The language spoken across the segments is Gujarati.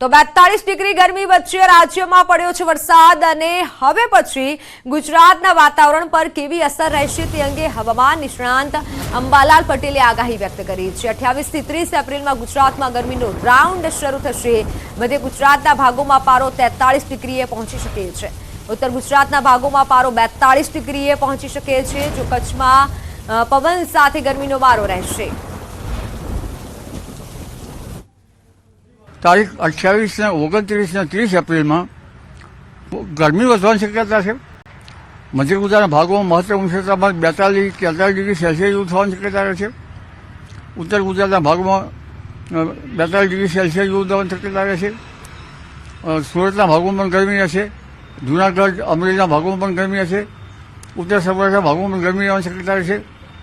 તો 42 ડિગ્રી ગરમી વચ્ચે રાજ્યમાં પડ્યો છે વરસાદ અને હવે પછી ગુજરાતના વાતાવરણ પર કેવી અસર રહેશે તે અંગે હવામાન નિષ્ણાંત અંબાલાલ પટેલે આગાહી વ્યક્ત કરી છે। 28 થી 30 એપ્રિલમાં ગુજરાતમાં ગરમીનો રાઉન્ડ શરૂ થશે। મધ્ય ગુજરાતના ભાગોમાં પારો 43 ડિગ્રીએ પહોંચી શકે છે। ઉત્તર ગુજરાતના ભાગોમાં પારો 42 ડિગ્રીએ પહોંચી શકે છે। જો કચ્છમાં પવન સાથે ગરમીનો વારો રહેશે। તારીખ 28 ને 29 ને 30 એપ્રિલમાં ગરમી વધવાની શક્યતા છે। મધ્ય ગુજરાતના ભાગોમાં મહત્તમ ઉષ્ણ તાપમાન 42 થી 43 ડિગ્રી સેલ્સિયસ જેવું થવાની શક્યતા રહે છે। ઉત્તર ગુજરાતના ભાગોમાં 42 ડિગ્રી સેલ્સિયસ જેવું થવાની શક્યતા રહે છે। સુરતના ભાગોમાં પણ ગરમી રહેશે। જૂનાગઢ અમરેલીના ભાગોમાં પણ ગરમી રહેશે। ઉત્તર સૌરાષ્ટ્રના ભાગોમાં પણ ગરમી રહેવાની શક્યતા રહેશે।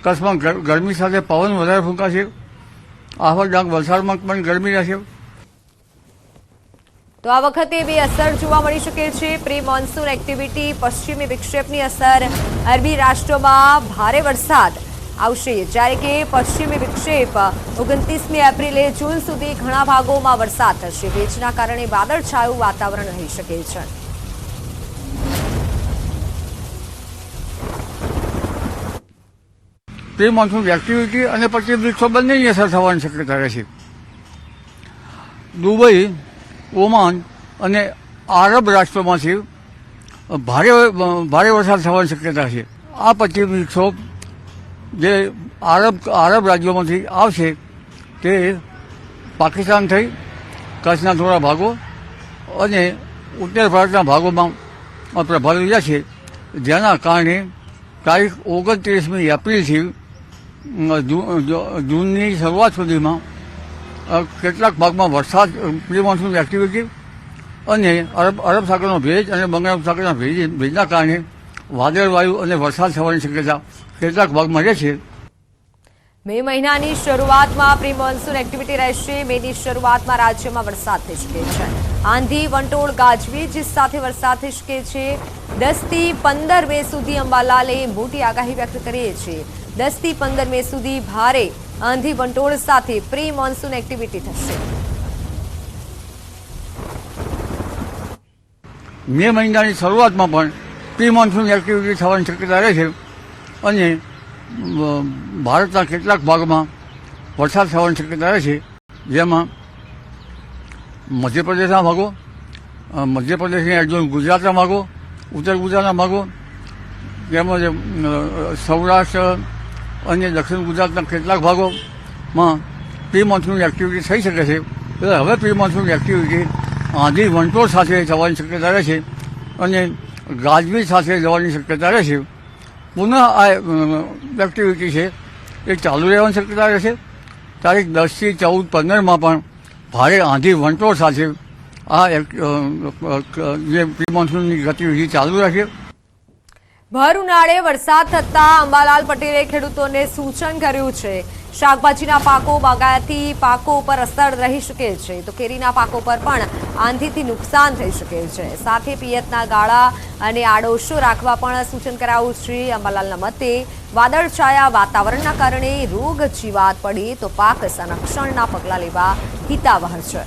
કચ્છમાં ગરમી સાથે પવન વધારે ફૂંકાશે। આહવા ડાંગ વલસાડમાં પણ ગરમી રહેશે। તો આ વખતે એવી અસર જોવા મળી શકે છે। પ્રી મોન્સૂન એક્ટિવિટી પશ્ચિમી વિક્ષેપની અસર અરબી રાષ્ટ્રોમાં ભારે વરસાદ આવશે, જ્યારે કે પશ્ચિમી વિક્ષેપ 29મી એપ્રિલે જૂન સુધી ઘણા ભાગોમાં વરસાદ થશે। ભેજના કારણે વાદળછાયું વાતાવરણ રહી શકે છે। પ્રી મોન્સૂન એક્ટિવિટી અને પશ્ચિમ વિક્ષેપ બંનેની અસર થવાની શક્યતા રહેશે। દુબઈ, ઓમાન અને આરબ રાષ્ટ્રોમાંથી ભારે વરસાદ થવાની શક્યતા છે। આ પશ્ચિમ વિક્ષોભ જે આરબ રાજ્યોમાંથી આવશે તે પાકિસ્તાન થઈ કચ્છના થોડા ભાગો અને ઉત્તર ભારતના ભાગોમાં પ્રભાવિત રહેશે, જેના કારણે તારીખ 29મી એપ્રિલથી જૂનની શરૂઆત સુધીમાં કેટલાક ભાગમાં વરસાદ, પ્રી મોન્સૂન એક્ટિવિટી અને અરબ સાગરનો ભેજ અને બંગાળ સાગરના ભેજના કારણે વાદળવાયુ અને વરસાદ થવાની શક્યતા કેટલાક ભાગમાં રહેશે। મે મહિનાની શરૂઆતમાં પ્રી મોન્સૂન એક્ટિવિટી રહેશે। મેની શરૂઆતમાં રાજ્યમાં વરસાદ થઈ શકે છે। આંધી, વંટોળ, ગાજવીજ સાથે વરસાદ થઈ શકે છે। 10 થી 15 મે સુધી અંબાલાલે મોટી આગાહી વ્યક્ત કરી છે। 10 થી 15 મે સુધી ભારે આંધી વંટોળ સાથે પ્રી મોન્સૂન એક્ટિવિટી થશે। મે મહિનાની શરૂઆતમાં પણ પ્રી મોન્સૂન એક્ટિવિટી થવાની શક્યતા રહે છે અને ભારતના કેટલાક ભાગમાં વરસાદ થવાની શક્યતા રહે છે, જેમાં મધ્યપ્રદેશના ભાગો, મધ્યપ્રદેશની એડજોઇન ગુજરાતના ભાગો, ઉત્તર ગુજરાતના ભાગો તેમજ સૌરાષ્ટ્ર અને દક્ષિણ ગુજરાતના કેટલાક ભાગોમાં પ્રી મોન્સૂન એક્ટિવિટી થઈ શકે છે। એટલે હવે પ્રી મોન્સૂન એક્ટિવિટી આંધી વંટોળ સાથે થવાની શક્યતા રહે છે અને ગાજવીજ સાથે જવાની શક્યતા રહે છે। પુનઃ આ એક્ટિવિટી છે એ ચાલુ રહેવાની શક્યતા રહેશે। તારીખ 10 થી 14, 15માં પણ ભારે આંધી વંટોળ સાથે આ જે પ્રી મોન્સૂનની ગતિવિધિ ચાલુ રહેશે। ભર ઉનાળે વરસાદ થતા અંબાલાલ પટેલે ખેડૂતોને સૂચન કર્યું છે। શાકભાજીના પાકો, બાગાયતી પાકો પર અસર રહી શકે છે, તો કેરીના પાકો પર પણ આંધીથી નુકસાન થઈ શકે છે। સાથે પિયતના ગાળા અને આડોશો રાખવા પણ સૂચન કરાયું છે। અંબાલાલના મતે વાદળછાયા વાતાવરણના કારણે રોગ જીવાત પડે તો પાક સંરક્ષણના પગલાં લેવા હિતાવહ છે।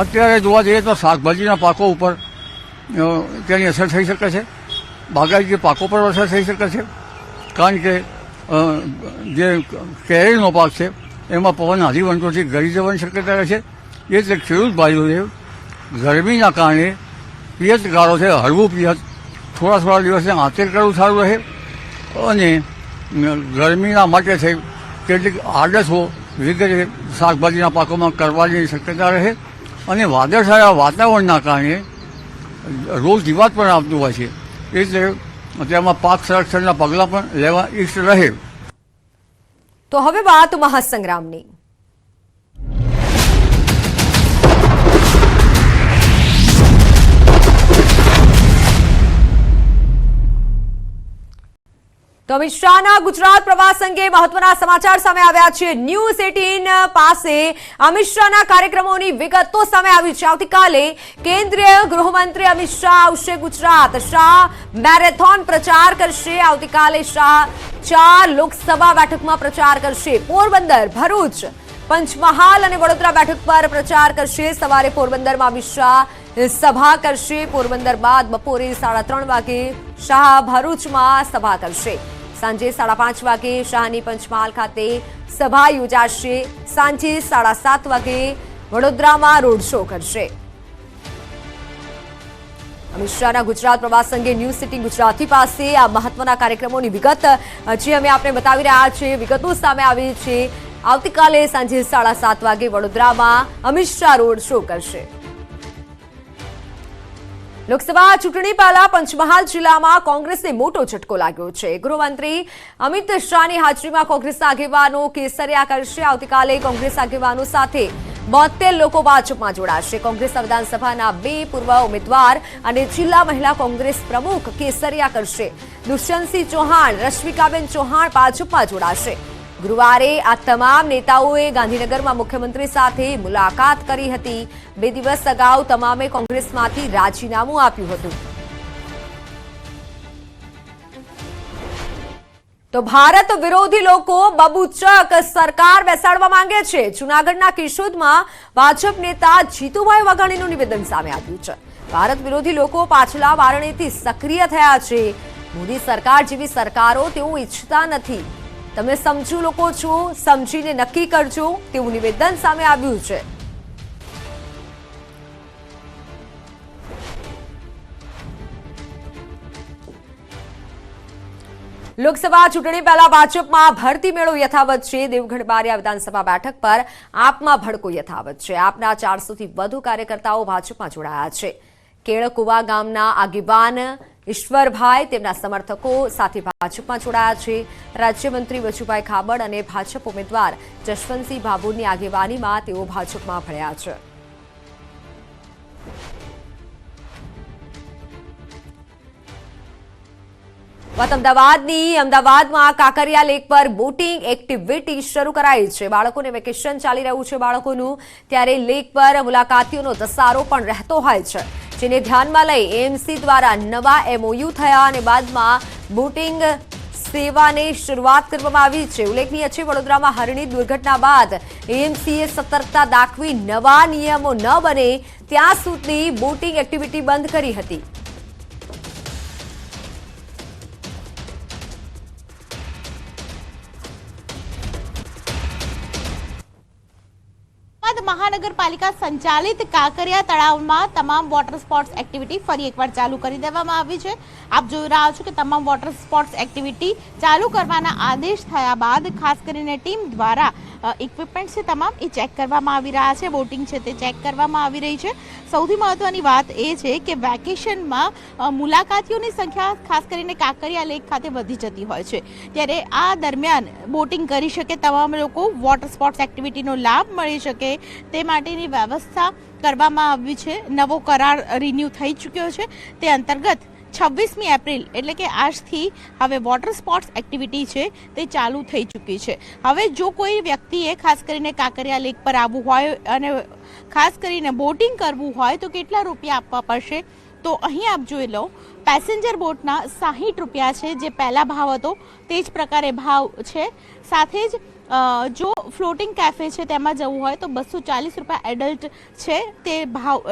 અત્યારે જોવા જઈએ તો શાકભાજીના પાકો ઉપર તેની અસર થઈ શકે છે। બાગાયતી પાકો પર અસર થઈ શકે છે, કારણ કે જે કેરીનો પાક છે એમાં પવન આંધી વંટોળથી ગળી જવાની શક્યતા રહે છે। એટલે ખેડૂત ભાઈઓએ ગરમીના કારણે પિયત ગાળો છે, હળવું પિયત થોડા દિવસને આંતર કરવું સારું રહે અને ગરમીના માટે થઈ કેટલીક આડસો વગેરે શાકભાજીના પાકોમાં કરવાની શક્યતા રહે અને વાદળછાયા વાતાવરણના કારણે રોગ જીવાત પણ આવતું હોય છે, એટલે તેમાં પાક સંરક્ષણના પગલાં પણ લેવા ઈષ્ટ રહે। તો હવે વાત મહાસંગ્રામની। તો અમિત શાહના ગુજરાત પ્રવાસ અંગે મહત્વના સમાચાર સામે આવ્યા છે। ન્યૂઝ 18 પાસે અમિત શાહના કાર્યક્રમોની વિગતો સામે આવી છે। આવતીકાલે કેન્દ્રીય ગૃહમંત્રી અમિત શાહ આવશે ગુજરાત। શાહ મેરેથોન પ્રચાર કરશે। આવતીકાલે શાહ 4 લોકસભા બેઠકમાં પ્રચાર કરશે। પોરબંદર, ભરૂચ, પંચમહાલ અને વડોદરા બેઠક પર પ્રચાર કરશે. સવારે પોરબંદરમાં અમિત શાહ સભા કરશે. પોરબંદર બાદ બપોરે 3:30 વાગે શાહ ભરૂચમાં સભા કરશે. સાંજે 5:30 વાગે શાહની પંચમહાલ ખાતે સભા યોજાશે. સાંજે 7:30 વાગે વડોદરામાં રોડ શો કરશે. અમિત શાહના ગુજરાત પ્રવાસ અંગે ન્યૂઝ સિટી ગુજરાતી પાસે આ મહત્વના કાર્યક્રમોની વિગત જે અમે આપને બતાવી રહ્યા છીએ. વિગતો સામે આવી છે. આવતીકાલે સાંજે 7:30 વાગે વડોદરામાં અમિત શાહ રોડ શો કરશે. લોકસભા ચૂંટણી પહેલા પંચમહાલ જિલ્લામાં કોંગ્રેસને મોટો ઝટકો લાગ્યો છે. ગૃહમંત્રી અમિત શાહની હાજરીમાં કોંગ્રેસના આગેવાનો કેસરિયા કરશે. આવતીકાલે કોંગ્રેસ આગેવાનો સાથે 72 લોકો ભાજપમાં જોડાશે. કોંગ્રેસના વિધાનસભાના 2 પૂર્વ ઉમેદવાર અને જિલ્લા મહિલા કોંગ્રેસ પ્રમુખ કેસરિયા કરશે. દુષ્યંતસિંહ ચૌહાણ, રશ્મિકાબેન ચૌહાણ ભાજપમાં જોડાશે. ગુરુવારે આ તમામ નેતાઓએ ગાંધીનગરમાં મુખ્યમંત્રી સાથે મુલાકાત કરી હતી. 2 દિવસ અગાઉ તમામે કોંગ્રેસમાંથી રાજીનામું આપ્યું હતું. તો ભારત વિરોધી લોકો બબૂચક સરકાર બેસાડવા માંગે છે. જૂનાગઢના કેશોદમાં ભાજપ નેતા જીતુભાઈ વાઘાણીનું નિવેદન સામે આવ્યું છે. ભારત વિરોધી લોકો પાછલા વારણેથી સક્રિય થયા છે. મોદી સરકાર જેવી સરકારો તેઓ ઈચ્છતા નથી. તમે સમજુ લોકો છો, સમજીને નક્કી કરજો તેવું નિવેદન સામે આવ્યું છે. લોકસભા ચૂંટણી પહેલા ભાજપમાં ભરતી મેળો યથાવત છે. દેવગઢ બારિયા વિધાનસભા બેઠક પર આપમાં ભડકો યથાવત છે. આપના 400 થી વધુ કાર્યકર્તાઓ ભાજપમાં જોડાયા છે. કેળકુવા ગામના આગેવાન ઈશ્વરભાઈ તેમના સમર્થકો સાથે ભાજપમાં જોડાયા છે. રાજ્યમંત્રી વજુભાઈ ખાબડ અને ભાજપ ઉમેદવાર જશવંતસિંહ ભાભોરની આગેવાનીમાં તેઓ ભાજપમાં ભળ્યા છે. અમદાવાદમાં કાંકરિયા લેક પર બોટિંગ એક્ટિવિટી શરૂ કરાઈ છે. બાળકોને વેકેશન ચાલી રહ્યું છે બાળકોનું, ત્યારે લેક પર મુલાકાતીઓનો ધસારો પણ રહેતો હોય છે. જેને ધ્યાનમાં લઈ એએમસી દ્વારા નવા MOU થયા અને બાદમાં બોટિંગ સેવાની શરૂઆત કરવામાં આવી છે. ઉલ્લેખનીય છે, વડોદરામાં હરણી દુર્ઘટના બાદ એએમસીએ સતર્કતા દાખવી નવા નિયમો ન બને ત્યાં સુધી બોટિંગ એક્ટિવિટી બંધ કરી હતી. મહાનગરપાલિકા સંચાલિત કાંકરિયા તળાવમાં તમામ વોટર સ્પોર્ટ્સ એક્ટિવિટી ફરી એકવાર ચાલુ કરી દેવામાં આવી છે. આપ જોઈ રહ્યા છો કે તમામ વોટર સ્પોર્ટ્સ એક્ટિવિટી ચાલુ કરવાના આદેશ થયા બાદ ખાસ કરીને ટીમ દ્વારા ઇક્વિપમેન્ટ છે તમામ એ ચેક કરવામાં આવી રહ્યા છે. બોટિંગ છે તે ચેક કરવામાં આવી રહી છે. સૌથી મહત્વની વાત એ છે કે વેકેશનમાં મુલાકાતીઓની સંખ્યા ખાસ કરીને કાંકરિયા લેક ખાતે વધી જતી હોય છે. ત્યારે આ દરમિયાન બોટિંગ કરી શકે તમામ લોકો, વોટર સ્પોર્ટ્સ એક્ટિવિટીનો લાભ મળી શકે તે માટેની વ્યવસ્થા કરવામાં આવી છે. નવો કરાર રિન્યૂ થઈ ચૂક્યો છે. તે અંતર્ગત 26મી એપ્રિલ એટલે કે આજથી હવે વોટર સ્પોર્ટ્સ એક્ટિવિટી છે તે ચાલુ થઈ ચૂકી છે. હવે જો કોઈ વ્યક્તિએ ખાસ કરીને કાંકરિયા લેક પર આવવું હોય અને ખાસ કરીને બોટિંગ કરવું હોય તો કેટલા રૂપિયા આપવા પડશે? તો અહીં આપ જોઈ લો, પેસેન્જર બોટના 60 રૂપિયા છે જે પહેલા ભાવ હતો તે જ પ્રકારે ભાવ છે. સાથે જ જો ફ્લોટિંગ કેફે છે તેમાં જવું હોય તો 240 રૂપિયા એડલ્ટ છે તે ભાવ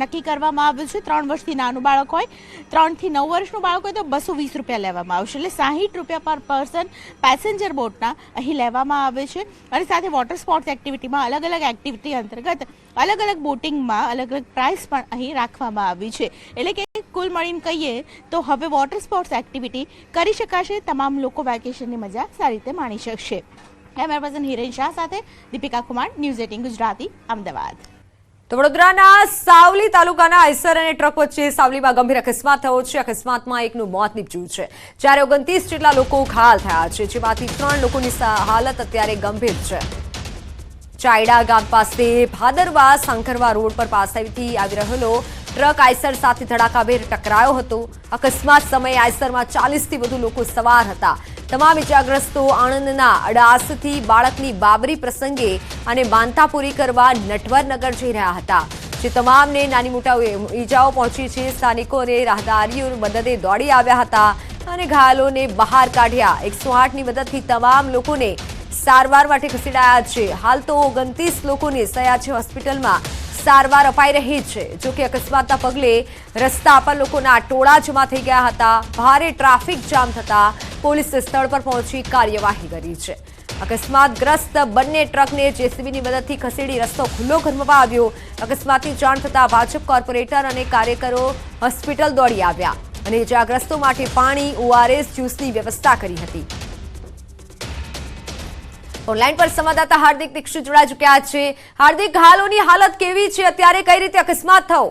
નક્કી કરવામાં આવ્યો છે. 3 વર્ષથી નાનું બાળક હોય, 3 થી 9 વર્ષનું બાળક હોય તો 220 રૂપિયા લેવામાં આવશે. એટલે 60 રૂપિયા પર પર્સન પેસેન્જર બોટના અહીં લેવામાં આવે છે. અને સાથે વોટર સ્પોર્ટ્સ એક્ટિવિટીમાં અલગ અલગ એક્ટિવિટી અંતર્ગત અલગ અલગ બોટિંગમાં અલગ અલગ પ્રાઇસ પણ અહીં રાખવામાં આવી છે. એટલે કે કુલ મળીને કહીએ તો હવે વોટર સ્પોર્ટ્સ એક્ટિવિટી કરી શકાશે. તમામ લોકો વેકેશનની મજા સારી રીતે માણી શકશે. કેમેરા પર્સન હિરેન શાહ સાથે દીપિકા કુમાર, ન્યૂઝ 18 ગુજરાતી, અમદાવાદ. તો વડોદરાના સાવલી તાલુકાના આઈસર અને ટ્રક વચ્ચે સાવલીમાં ગંભીર અકસ્માત થયો છે. અકસ્માતમાં એકનું મોત નીપજ્યું છે, જ્યારે 29 જેટલા લોકો ઘાયલ થયા છે, જેમાંથી 3 લોકોની હાલત અત્યારે ગંભીર છે. ચાયડા ગામ પાસે ભાદરવા શંકરવા રોડ પર પાસેથી આવી રહેલો ટ્રક આઈસર સાથે ધડાકાભેર ટકરાયો હતો. અકસ્માત સમયે આઈસરમાં 40થી વધુ લોકો સવાર હતા. તમામ ઇજાગ્રસ્તો આણંદના અડાસથી બાળકની બાબરી પ્રસંગે અને માનતા પૂરી કરવા નટવરનગર જઈ રહ્યા હતા, જે તમામને નાની મોટી ઈજાઓ પહોંચી છે. સ્થાનિકો અને રાહદારીઓ મદદે દોડી આવ્યા હતા અને ઘાયલોને બહાર કાઢ્યા. 108ની મદદથી તમામ લોકોને સારવાર માટે ખસેડાયા છે. હાલ તો 29 લોકોને સયાજી હોસ્પિટલમાં સારવાર અપાઈ રહી છે. જોકે અકસ્માતના પગલે રસ્તા પર લોકોના ટોળા જમા થઈ ગયા હતા. ભારે ટ્રાફિક જામ થતા પોલીસે સ્થળ પર પહોંચી કાર્યવાહી કરી છે. અકસ્માતગ્રસ્ત બંને ટ્રકને જેસીબીની મદદથી ખસેડી રસ્તો ખુલ્લો કરવામાં આવ્યો. અકસ્માતની જાણ થતાં ભાજપ કોર્પોરેટર અને કાર્યકરો હોસ્પિટલ દોડી આવ્યા અને ઇજાગ્રસ્તો માટે પાણી, ORS જ્યુસની વ્યવસ્થા કરી હતી. ઓનલાઈન પર સંવાદદાતા હાર્દિક દીક્ષિત જોડાઈ ચૂક્યા છે. હાર્દિક, હાલોની હાલત કેવી છે? અત્યારે કઈ રીતે અકસ્માત થયો?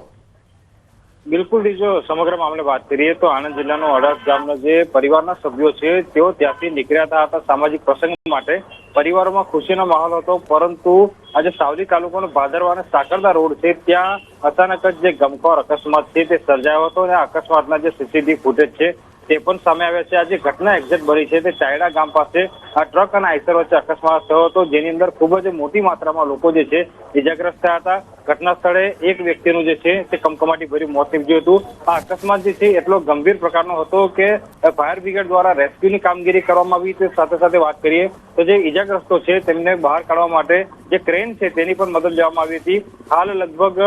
બિલકુલ, જો સમગ્ર મામલે વાત કરીએ તો આણંદ જિલ્લાનો અડાસ ગામના જે પરિવારના સભ્યો છે તેઓ ત્યાંથી નીકળ્યા હતા સામાજિક પ્રસંગ માટે. પરિવારોમાં ખુશીનો માહોલ હતો, પરંતુ આજે સાવલી તાલુકાનો ભાદરવા અને સાકરદા રોડ છે ત્યાં અચાનક જ જે ગમખ્વાર અકસ્માત છે તે સર્જાયો હતો અને આ અકસ્માતના જે સીસીટીવી ફૂટેજ છે તે પણ સામે આવ્યા છે. આ જે ઘટના એક્ઝેક્ટ બની છે તે ચાયડા ગામ પાસે આ ટ્રક અને આઈસર વચ્ચે અકસ્માત થયો હતો, જેની અંદર ખૂબ જ મોટી માત્રામાં લોકો જે છે ઇજાગ્રસ્ત થયા હતા. ઘટના સ્થળે એક વ્યક્તિનું જે છે તે કમકમાટી ભર્યું મોત નીપજ્યું હતું. આ અકસ્માત જે છે એટલો ગંભીર પ્રકારનો હતો કે ફાયર બ્રિગેડ દ્વારા રેસ્ક્યુની કામગીરી કરવામાં આવી. તે સાથે સાથે વાત કરીએ તો જે ઇજાગ્રસ્તો છે તેમને બહાર કાઢવા માટે જે ક્રેન છે તેની પણ મદદ લેવામાં આવી હતી. હાલ લગભગ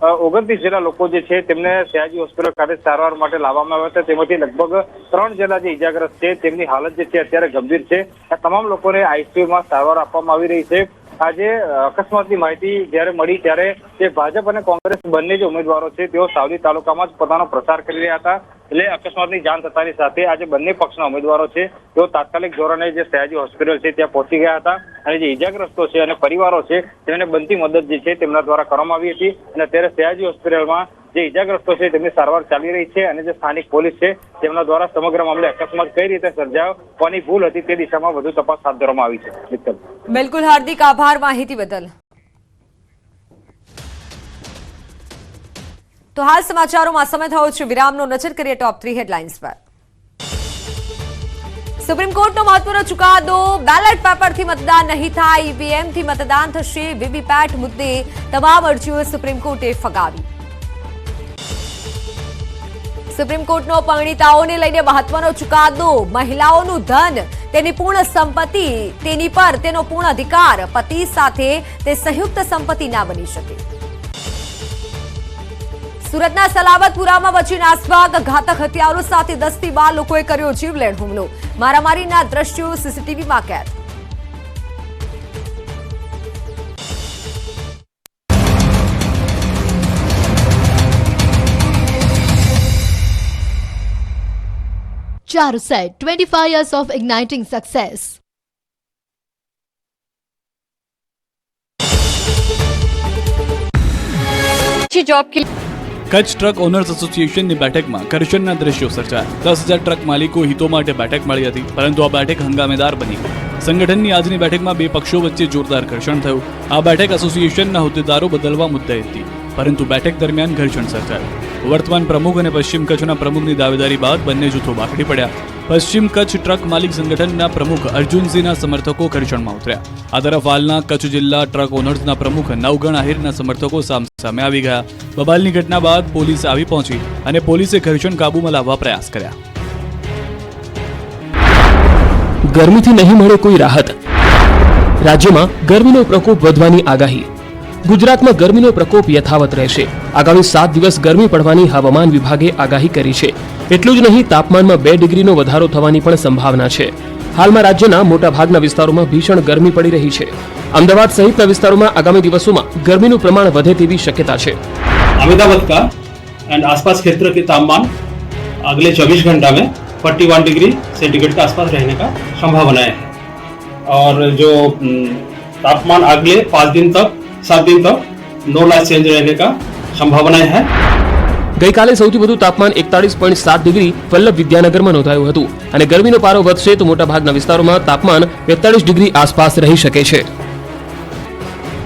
29 જેટલા લોકો જે છે તેમને સયાજી હોસ્પિટલ ખાતે સારવાર માટે લાવવામાં આવ્યા હતા. તેમાંથી લગભગ 3 જેટલા જે ઇજાગ્રસ્ત છે તેમની હાલત જે છે અત્યારે ગંભીર છે. આ તમામ લોકોને આઈસીયુમાં સારવાર આપવામાં આવી રહી છે. આજે અકસ્માતની માહિતી જ્યારે મળી ત્યારે જે ભાજપ અને કોંગ્રેસ બંને જે ઉમેદવારો છે તેઓ સાવલી તાલુકામાં જ પોતાનો પ્રચાર કરી રહ્યા હતા. એટલે અકસ્માતની જાણ થતાની સાથે આજે બંને પક્ષના ઉમેદવારો છે તેઓ તાત્કાલિક ધોરણે જે સયાજી હોસ્પિટલ છે ત્યાં પહોંચી ગયા હતા અને જે ઇજાગ્રસ્તો છે અને પરિવારો છે તેમને બનતી મદદ જે છે તેમના દ્વારા કરવામાં આવી હતી. અને અત્યારે સયાજી હોસ્પિટલમાં જે ઇજાગ્રસ્તો છે તેમની સારવાર ચાલી રહી છે અને જે સ્થાનિક પોલીસ છે તેમના દ્વારા સમગ્ર મામલે અકસ્માત કઈ રીતે સર્જાયો, કોની ભૂલ હતી તે દિશામાં વધુ તપાસ હાથ ધરવામાં આવી છે. બિલકુલ હાર્દિક, આભાર માહિતી બદલ. તો હાલ સમાચારોમાં સમય થયો છે વિરામનો. નજર કરીએ ટોપ 3 હેડલાઇન્સ પર. સુપ્રીમ કોર્ટનો મહત્વનો ચુકાદો. બેલેટ પેપરથી મતદાન નહીં થાય, ઈવીએમથી મતદાન થશે. વીવીપેટ મુદ્દે તમામ અરજીઓ સુપ્રીમ કોર્ટે ફગાવી. સુપ્રીમ કોર્ટનો પરિણીતાઓને લઈને મહત્વનો ચુકાદો. મહિલાઓનું ધન, તેની પૂર્ણ સંપત્તિ, તેની પર તેનો પૂર્ણ અધિકાર. પતિ સાથે તે સંયુક્ત સંપત્તિ ના બની શકે. સુરતના સલાબતપુરામાં વચ્ચે નાસભાગ. ઘાતક હથિયારો સાથે 10 થી 12 લોકોએ કર્યો જીવલેણ હુમલો. મારામારીના દ્રશ્યો સીસીટીવીમાં કેદ. Charuset, 25 years of igniting success. Job के કચ્છ ટ્રક ઓનર્સ એસોસિએશનની બેઠકમાં કરશનના દ્રશ્યો સર્જાયા. 10,000 ટ્રક માલિકો હિતો માટે બેઠક મળી હતી, પરંતુ આ બેઠક હંગામેદાર બની ગઈ. સંગઠનની આજની બેઠકમાં બે પક્ષો વચ્ચે જોરદાર ઘર્ષણ થયું. આ બેઠક એસોસિએશનના હોદ્દેદારો બદલવા મુદ્દે હતી, પરંતુ બેઠક દરમિયાન ઘર્ષણ સર્જાયું. વર્તમાન પ્રમુખ અને પશ્ચિમ કચ્છના પ્રમુખની દાવેદારી બાદ બંને જૂથો બાખડી પડ્યા. પશ્ચિમ કચ્છ ટ્રક માલિક સંગઠનના પ્રમુખ અર્જુનસિંહના સમર્થકો ઘર્ષણમાં ઉતર્યા. આ તરફ હાલના કચ્છ જિલ્લા ટ્રક ઓનર્સના પ્રમુખ નવગણ આહિરના સમર્થકો સામે આવી ગયા. બબાલની ઘટના બાદ પોલીસ આવી પહોંચી અને પોલીસે ઘર્ષણ કાબૂમાં લાવવા પ્રયાસ કર્યા. ગરમીથી નહીં મળે કોઈ રાહત. રાજ્યમાં ગરમીનો પ્રકોપ વધવાની આગાહી. ગુજરાતમાં ગરમીનો પ્રકોપ યથાવત રહેશે. આગામી 7 દિવસ ગરમી પડવાની હવામાન વિભાગે આગાહી કરી છે. એટલું જ નહીં, તાપમાનમાં 2 ડિગ્રીનો વધારો થવાની પણ સંભાવના છે. હાલમાં રાજ્યના મોટાભાગના વિસ્તારોમાં ભીષણ ગરમી પડી રહી છે. અમદાવાદ સહિતના વિસ્તારોમાં આગામી દિવસોમાં गर्मी प्रमाण વધે તેવી શક્યતા છે. अहमदाबाद का एंड आसपास क्षेत्र के तापमान अगले 24 घंटा में 41 डिग्री सेंटीग्रेड के आसपास रहने का संभावना है और जो तापमान अगले 7 दिन तक नॉर्मल चेंज रहने का संभावना है. ગઈકાલે સૌથી વધુ તાપમાન 41.7 ડિગ્રી વલ્લભ વિદ્યાનગરમાં નોંધાયું હતું અને ગરમીનો પારો વધશે તો મોટાભાગના વિસ્તારોમાં તાપમાન 42 ડિગ્રી આસપાસ રહી શકે છે.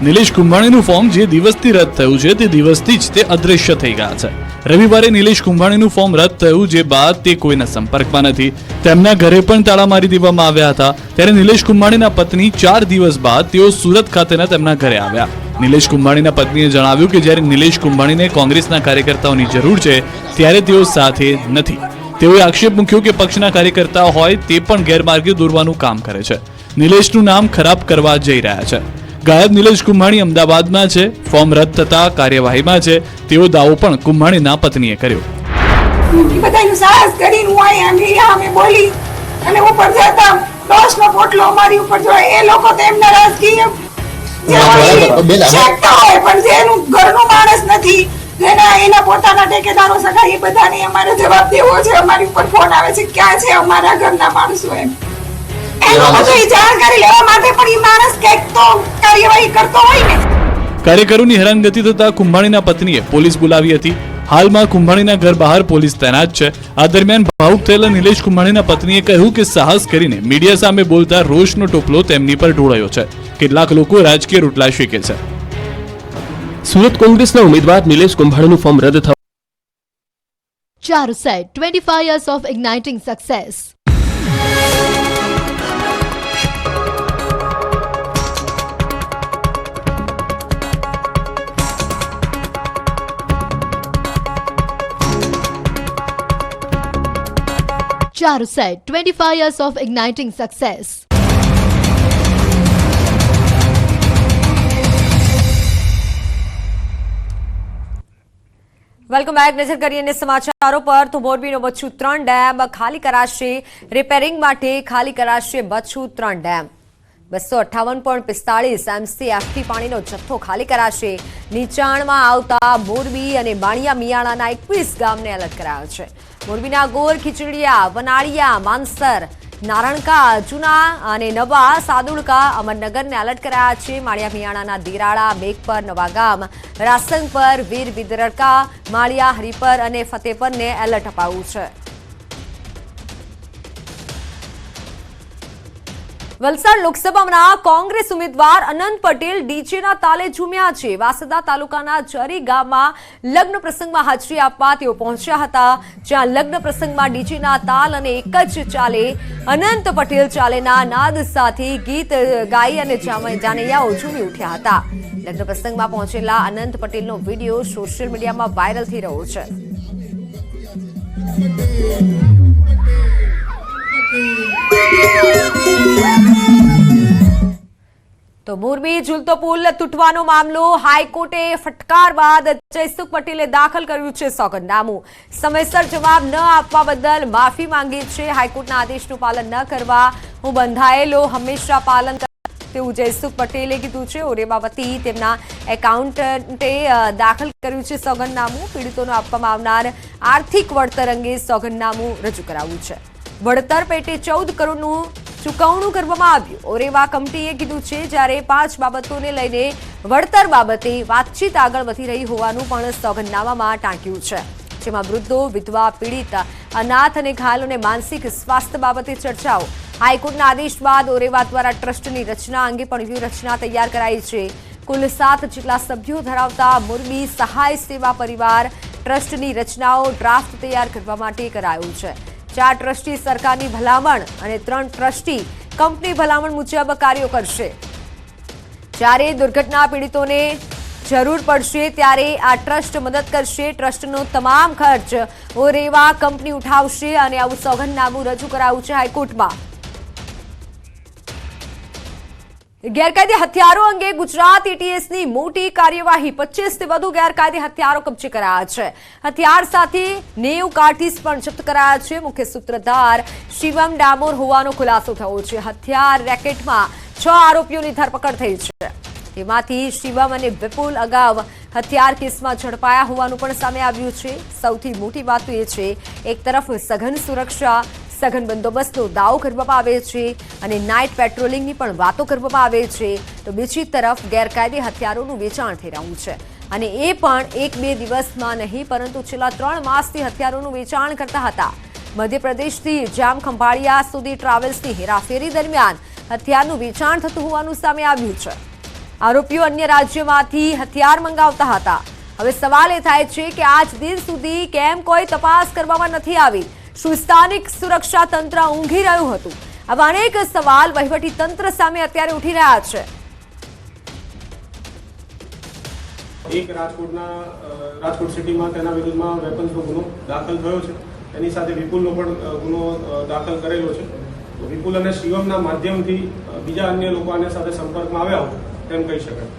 નિલેશ કુંભાણીનું ફોર્મ જે દિવસથી રદ થયું છે તે દિવસથી જ તે અદૃશ્ય થઈ ગયા છે. રવિવારે નિલેશ કુંભાણીનું ફોર્મ રદ થયું, જે બાદ તે કોઈના સંપર્કમાં નથી. તેમના ઘરે પણ તાળા મારી દેવામાં આવ્યા હતા. ત્યારે નિલેશ કુંભાણીના પત્ની 4 દિવસ બાદ તેઓ સુરત ખાતેના તેમના ઘરે આવ્યા. નિલેશ કુંભાણીના પત્નીએ જણાવ્યું કે જ્યારે નિલેશ કુંભાણીને કોંગ્રેસના કાર્યકર્તાઓની જરૂર છે ત્યારે તેઓ સાથે નથી. તેઓએ આક્ષેપ મૂક્યો કે પક્ષના કાર્યકર્તાઓ હોય તે પણ ગેરમાર્ગે દોરવાનું કામ કરે છે. નિલેશનું નામ ખરાબ કરવા જઈ રહ્યા છે. ગાયબ નિલેશ કુંભાણી અમદાવાદમાં છે. ફોર્મ રદ થતા કાર્યવાહીમાં છે તેવો દાવો પણ કુંભાણીના પત્નીએ કર્યો. બધાનું સાહસ કરીને હું અહીંયા ગયા, અમે બોલી અને ઉપર જતા દોષનો પોટલો અમારી ઉપર જો એ લોકો તો એમના રાજકીય શકતા હોય પણ જેનું ઘરનું માણસ નથી, એના પોતાના ઠેકેદારો સગા એ બધાને અમારે જવાબ દેવો છે. અમારી ઉપર ફોન આવે છે ક્યાં છે અમારા ઘરના માણસો, એમ એનું બધું જાણકારી લેવા માટે પણ એ માણસ કંઈક તો કાર્યવાહી કરતો હોય ને. કાર્યકરોની હેરાનગતિ થતા કુંભાણીના પત્નીએ પોલીસ બોલાવી હતી. હાલમાં કુંભાણીના ઘર બહાર પોલીસ તૈનાત છે. આ દરમિયાન ભાવુક થયેલા નિલેશ કુંભાણીના પત્નીએ કહ્યું કે સાહસ કરીને મીડિયા સામે બોલતા રોષનો ટોપલો તેમની પર ઢોળાયો છે. કેટલાક લોકો રાજકીય રોટલા શેકે છે. સુરત કોંગ્રેસના ઉમેદવાર નિલેશ કુંભાણીનું ફોર્મ રદ થવા Charuset, 25 years of igniting success. Charuset, 25 years of igniting success. Welcome back. નજર કરીએ અન્ય સમાચારો પર. તો મોરબીનો બચ્છુ 3 ડેમ ખાલી કરાશે. રિપેરિંગ માટે ખાલી કરાશે બચ્છુ 3 ડેમ. 258.45 MCFT પાણીનો જથ્થો ખાલી કરાશે. નીચાણમાં આવતા મોરબી અને બાણિયા મિયાણાના 21 ગામને એલર્ટ કરાયો છે. મોરબીના ગોર, ખીચડીયા, વનાળિયા, માનસર, નારણકા, જૂના અને નવા, સાદુળકા, અમરનગરને એલર્ટ કરાયા છે. માળિયા મિયાણાના દિરાળા, મેઘપર, નવાગામ, રાસંગપર, વીર વિદરકા, માળિયા, હરિપર અને ફતેપરને એલર્ટ અપાયું છે. વલસાડ લોકસભાના કોંગ્રેસ ઉમેદવાર અનંત પટેલ ડીજેના તાલે ઝૂમ્યા છે. વાસદા તાલુકાના જરી ગામમાં લગ્ન પ્રસંગમાં હાજરી આપવા તેઓ પહોંચ્યા હતા, જ્યાં લગ્ન પ્રસંગમાં ડીજેના તાલ અને એક જ ચાલે અનંત પટેલ ચાલેના નાદ સાથે ગીત ગાઈ અને જાનૈયાઓ ઝૂમી ઉઠ્યા હતા. લગ્ન પ્રસંગમાં પહોંચેલા અનંત પટેલનો વિડીયો સોશિયલ મીડિયામાં વાયરલ થઈ રહ્યો છે. તો મોરબી ઝૂલતો પુલ તૂટવાનો મામલો હાઈકોર્ટે ફટકાર બાદ જયસુખ પટેલે દાખલ કર્યું છે સોગંદનામું. સમયસર જવાબ ન આપવા બદલ માફી માંગી છે. હાઈકોર્ટના આદેશનું પાલન ન કરવા હું બંધાયેલો હંમેશા પાલન તેવું જયસુખ પટેલે કીધું છે. ઓરેબા વતી તેમના એકાઉન્ટન્ટે દાખલ કર્યું છે સોગંદનામું. પીડિતોને આપવામાં આવનાર આર્થિક વળતર અંગે સોગંદનામું રજૂ કરાવ્યું છે. વળતર પેટે 14 કરોડનું ચૂકવણું કરવામાં આવ્યું. ઓરેવા કમિટીએ કીધું છે. જ્યારે 5 બાબતોને લઈને વળતર બાબતે વાતચીત આગળ વધી રહી હોવાનું પણ સોગંદનામામાં ટાંક્યું છે, જેમાં વૃદ્ધો, વિધવા, પીડિત, અનાથ અને ઘાયલોને માનસિક સ્વાસ્થ્ય બાબતે ચર્ચાઓ. હાઈકોર્ટના આદેશ બાદ ઓરેવા દ્વારા ટ્રસ્ટની રચના અંગે પણ વ્યૂહરચના તૈયાર કરાઈ છે. કુલ 7 જેટલા સભ્યો ધરાવતા મોરબી સહાય સેવા પરિવાર ટ્રસ્ટની રચનાઓ ડ્રાફ્ટ તૈયાર કરવા માટે કરાયું છે. 4 ટ્રસ્ટી સરકારની ભલામણ અને 3 ટ્રસ્ટી કંપની ભલામણ મુજબ કાર્યો કરશે. જ્યારે દુર્ઘટના પીડિતોને જરૂર પડશે ત્યારે આ ટ્રસ્ટ મદદ કરશે. ટ્રસ્ટનો તમામ ખર્ચ ઓરેવા કંપની ઉઠાવશે અને આવું સોગંદનામું રજૂ કરાયું છે હાઈકોર્ટમાં. ગેરકાયદે હથિયારો અંગે ગુજરાત એટીએસની મોટી કાર્યવાહી. 25 થી વધુ ગેરકાયદે હથિયારો કબજે કરાયા છે. હથિયાર સાથે 90 કાર્ટીસ પણ જપ્ત કરાયા છે. મુખ્ય સૂત્રધાર શિવમ ડામોર હોવાનો ખુલાસો થયો છે. હથિયાર રેકેટમાં 6 આરોપીઓની ધરપકડ થઈ છે. તેમાંથી શિવમ અને વિપુલ અગાઉ હથિયાર કેસમાં ઝડપાયા હોવાનું પણ સામે આવ્યું છે. સૌથી મોટી વાત તો એ છે, એક તરફ સઘન સુરક્ષા, સઘન બંદોબસ્તનો દાવો કરવામાં આવે છે અને નાઇટ પેટ્રોલિંગની પણ વાતો કરવામાં આવે છે, તો બીજી તરફ ગેરકાયદે હથિયારોનું વેચાણ થઈ રહ્યું છે. અને એ પણ 1-2 દિવસમાં નહીં, પરંતુ છેલ્લા 3 માસથી હથિયારોનું વેચાણ કરતા હતા. મધ્યપ્રદેશથી જામ ખંભાળિયા સુધી ટ્રાવેલ્સની હેરાફેરી દરમિયાન હથિયારનું વેચાણ થતું હોવાનું સામે આવ્યું છે. આરોપીઓ અન્ય રાજ્યોમાંથી હથિયાર મંગાવતા હતા. હવે સવાલ એ થાય છે કે આજ દિન સુધી કેમ કોઈ તપાસ કરવામાં નથી આવી? શું સ્થાનિક સુરક્ષા તંત્ર ઊંઘી રહ્યું હતું? આવા અનેક સવાલ વહીવટી તંત્ર સામે અત્યારે ઉઠી રહ્યા છે. એક રાજકોટ સિટીમાં તેના વિરુદ્ધમાં વેપન્સનો ગુનો દાખલ થયો છે. એની સાથે વિપુલનો પણ ગુનો દાખલ કરેલો છે. વિપુલ અને શિવમના માધ્યમથી બીજા અન્ય લોકો આના સાથે સંપર્કમાં આવ્યા હોય તેમ કહી શકાય.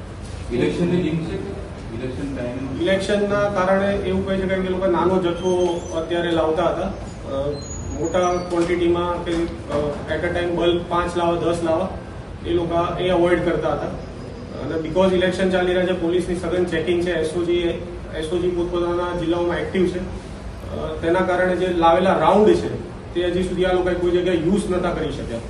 ઇલેક્શનના કારણે એવું કહી શકાય કે લોકો નાનો જથ્થો અત્યારે લાવતા હતા. મોટા ક્વોન્ટિટીમાં કે એટ અ ટાઈમ બલ્ક 5 લાવવા 10 લાવવા એ લોકો એ અવોઇડ કરતા હતા. અને બીકોઝ ઇલેક્શન ચાલી રહ્યા છે, પોલીસની સઘન ચેકિંગ છે, એસઓજી પોતપોતાના જિલ્લાઓમાં એક્ટિવ છે, તેના કારણે જે લાવેલા રાઉન્ડ છે તે હજી સુધી આ લોકોએ કોઈ જગ્યાએ યુઝ નતા કરી શક્યા.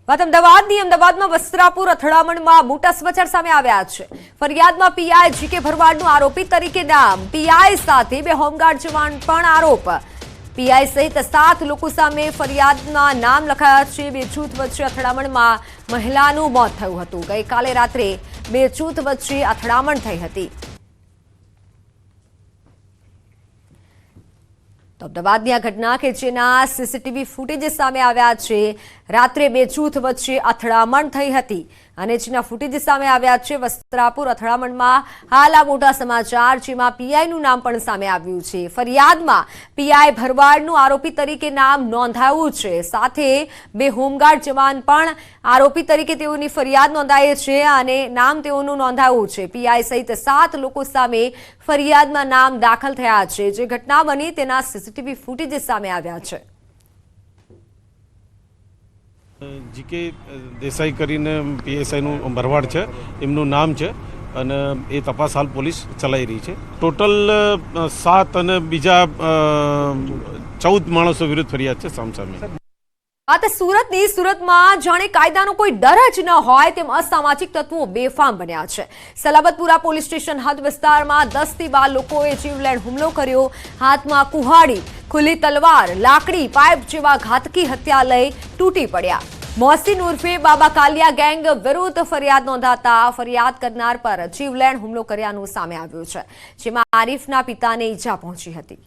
વાત અમદાવાદની. અમદાવાદમાં વસ્ત્રાપુર અથડામણમાં મોટા સમાચાર સામે આવ્યા છે. ફરિયાદમાં પીઆઈ જીકે ભરવાડનું આરોપી તરીકે નામ, પીઆઈ સાથે 2 હોમગાર્ડ જવાન પણ આરોપ. પીઆઈ સહિત 7 લોકો સામે ફરિયાદમાં નામ લખાયા છે. 2 જૂથ વચ્ચે અથડામણમાં મહિલાનું મોત થયું હતું. ગઈકાલે રાત્રે 2 જૂથ વચ્ચે અથડામણ થઈ હતી. તો અમદાવાદની આ ઘટના કે જેના સીસીટીવી ફૂટેજ સામે આવ્યા છે. રાત્રે 2 જૂથ વચ્ચે અથડામણ થઈ હતી અને જેના ફૂટેજ સામે આવ્યા છે. વસ્ત્રાપુર અથડામણમાં હાલ આ મોટા સમાચાર, જેમાં પીઆઈનું નામ પણ સામે આવ્યું છે. ફરિયાદમાં પીઆઈ ભરવાડનું આરોપી તરીકે નામ નોંધાયું છે. સાથે 2 હોમગાર્ડ જવાન પણ આરોપી તરીકે તેઓની ફરિયાદ નોંધાઈ છે અને નામ તેઓનું નોંધાયું છે. પીઆઈ સહિત 7 લોકો સામે ફરિયાદમાં નામ દાખલ થયા છે. જે ઘટના બની તેના સીસીટીવી ફૂટેજ સામે આવ્યા છે. જીકે દેસાઈ કરીને પીએસઆઈનું ભરવાડ છે, એમનું નામ છે અને એ તપાસ હાલ પોલીસ ચલાવી રહી છે. ટોટલ 7 અને બીજા 14 માણસો વિરુદ્ધ ફરિયાદ છે સામસામે. આ તો સુરતમાં જાણે કાયદાનો કોઈ ડર જ ન હોય તેમ અસામાજિક તત્વો બેફામ બન્યા છે. સલાબતપુરા પોલીસ સ્ટેશન હદ વિસ્તારમાં 10 થી 12 લોકોએ જીવલેણ હુમલો કર્યો. હાથમાં કુહાડી, ખુલ્લી તલવાર, લાકડી, પાઇપ જેવા ઘાતકી હથિયાર લઈ તૂટી પડ્યા. મોહસિન ઉર્ફે બાબા કાલિયા ગેંગ વિરુદ્ધ ફરિયાદ નોંધાતા ફરિયાદ કરનાર પર જીવલેણ હુમલો કર્યાનું સામે આવ્યું છે, જેમાં આરીફના પિતાને ઈજા પહોંચી હતી.